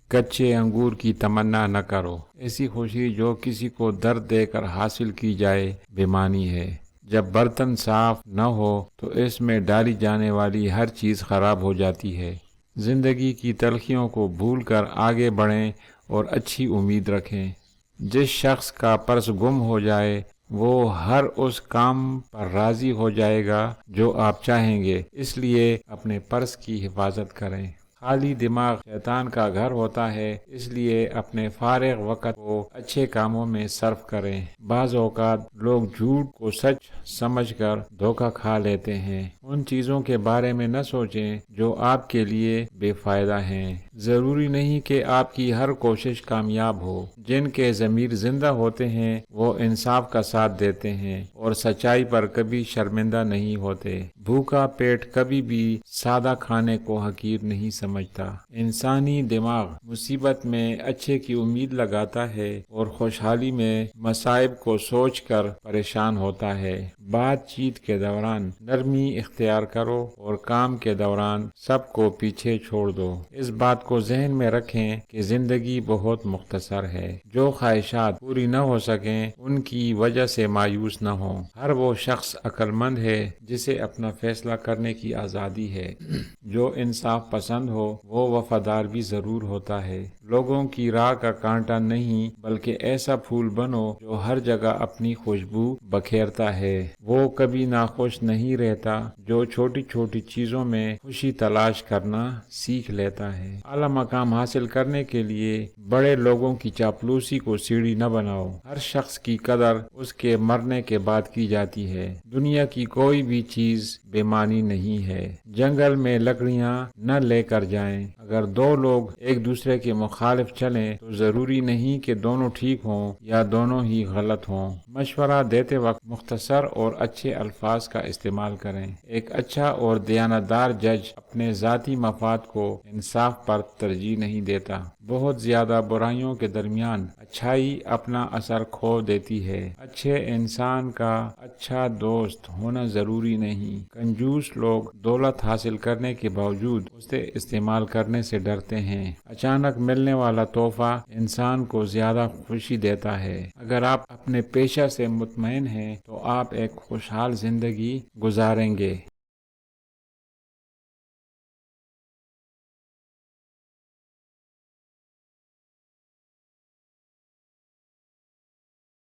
کچے انگور کی تمنا نہ کرو، ایسی خوشی جو کسی کو درد دے کر حاصل کی جائے بےمانی ہے۔ جب برتن صاف نہ ہو تو اس میں ڈالی جانے والی ہر چیز خراب ہو جاتی ہے۔ زندگی کی تلخیوں کو بھول کر آگے بڑھیں اور اچھی امید رکھیں۔ جس شخص کا پرس گم ہو جائے وہ ہر اس کام پر راضی ہو جائے گا جو آپ چاہیں گے، اس لیے اپنے پرس کی حفاظت کریں۔ خالی دماغ شیطان کا گھر ہوتا ہے، اس لیے اپنے فارغ وقت کو اچھے کاموں میں صرف کریں۔ بعض اوقات لوگ جھوٹ کو سچ سمجھ کر دھوکہ کھا لیتے ہیں۔ ان چیزوں کے بارے میں نہ سوچیں جو آپ کے لیے بے فائدہ ہیں۔ ضروری نہیں کہ آپ کی ہر کوشش کامیاب ہو۔ جن کے ضمیر زندہ ہوتے ہیں وہ انصاف کا ساتھ دیتے ہیں اور سچائی پر کبھی شرمندہ نہیں ہوتے۔ بھوکا پیٹ کبھی بھی سادہ کھانے کو حقیر نہیں سمجھتا۔ انسانی دماغ مصیبت میں اچھے کی امید لگاتا ہے اور خوشحالی میں مصائب کو سوچ کر پریشان ہوتا ہے۔ بات چیت کے دوران نرمی اختیار کرو اور کام کے دوران سب کو پیچھے چھوڑ دو۔ اس بات کو ذہن میں رکھیں کہ زندگی بہت مختصر ہے۔ جو خواہشات پوری نہ ہو سکیں ان کی وجہ سے مایوس نہ ہوں۔ ہر وہ شخص عقل مند ہے جسے اپنا فیصلہ کرنے کی آزادی ہے۔ جو انصاف پسند ہو وہ وفادار بھی ضرور ہوتا ہے۔ لوگوں کی راہ کا کانٹا نہیں بلکہ ایسا پھول بنو جو ہر جگہ اپنی خوشبو بکھیرتا ہے۔ وہ کبھی ناخوش نہیں رہتا جو چھوٹی چھوٹی چیزوں میں خوشی تلاش کرنا سیکھ لیتا ہے۔ اعلیٰ مقام حاصل کرنے کے لیے بڑے لوگوں کی چاپلوسی کو سیڑھی نہ بناؤ۔ ہر شخص کی قدر اس کے مرنے کے بعد کی جاتی ہے۔ دنیا کی کوئی بھی چیز بے معنی نہیں ہے۔ جنگل میں لکڑیاں نہ لے کر جائیں۔ اگر دو لوگ ایک دوسرے کے مخالف چلیں تو ضروری نہیں کہ دونوں ٹھیک ہوں یا دونوں ہی غلط ہوں۔ مشورہ دیتے وقت مختصر اور اچھے الفاظ کا استعمال کریں۔ ایک اچھا اور دیانتدار جج اپنے ذاتی مفاد کو انصاف پر ترجیح نہیں دیتا۔ بہت زیادہ برائیوں کے درمیان اچھائی اپنا اثر کھو دیتی ہے۔ اچھے انسان کا اچھا دوست ہونا ضروری نہیں۔ کنجوس لوگ دولت حاصل کرنے کے باوجود اسے استعمال کرنے سے ڈرتے ہیں۔ اچانک ملنے والا تحفہ انسان کو زیادہ خوشی دیتا ہے۔ اگر آپ اپنے پیشہ سے مطمئن ہیں تو آپ ایک خوشحال زندگی گزاریں گے۔